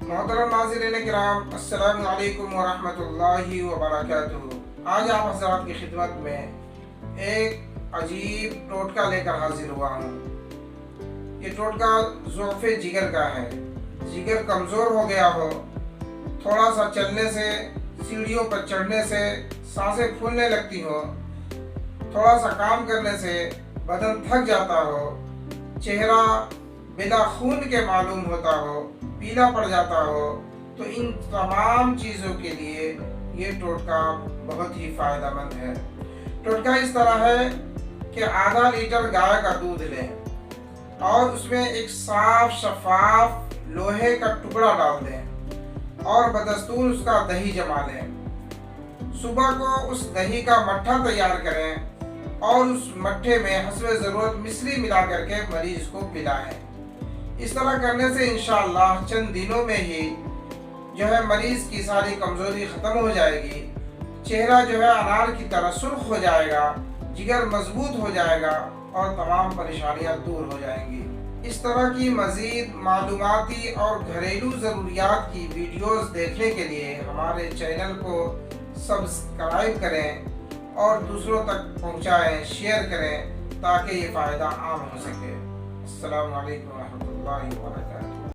محترم ناظرین کرام، السلام علیکم ورحمۃ اللہ وبرکاتہ۔ آج آپ حضرات کی خدمت میں ایک عجیب ٹوٹکا لے کر حاضر ہوا ہوں۔ یہ ٹوٹکا ضعف جگر کا ہے۔ جگر کمزور ہو گیا ہو، تھوڑا سا چلنے سے، سیڑھیوں پر چڑھنے سے سانسیں پھولنے لگتی ہو، تھوڑا سا کام کرنے سے بدن تھک جاتا ہو، چہرہ بلا خون کے معلوم ہوتا ہو، پیلا پڑ جاتا ہو، تو ان تمام چیزوں کے لیے یہ ٹوٹکا بہت ہی فائدہ مند ہے۔ ٹوٹکا اس طرح ہے کہ آدھا لیٹر گائے کا دودھ لیں اور اس میں ایک صاف شفاف لوہے کا ٹکڑا ڈال دیں اور بدستور اس کا دہی جما لیں۔ صبح کو اس دہی کا مٹھا تیار کریں اور اس مٹھے میں حسب ضرورت مصری ملا کر کے مریض کو پلائیں۔ اس طرح کرنے سے انشاءاللہ چند دنوں میں ہی مریض کی ساری کمزوری ختم ہو جائے گی، چہرہ انار کی طرح سرخ ہو جائے گا، جگر مضبوط ہو جائے گا اور تمام پریشانیاں دور ہو جائیں گی۔ اس طرح کی مزید معلوماتی اور گھریلو ضروریات کی ویڈیوز دیکھنے کے لیے ہمارے چینل کو سبسکرائب کریں اور دوسروں تک پہنچائیں، شیئر کریں تاکہ یہ فائدہ عام ہو سکے۔ السلام علیکم ورحمۃ اللہ وبرکاتہ۔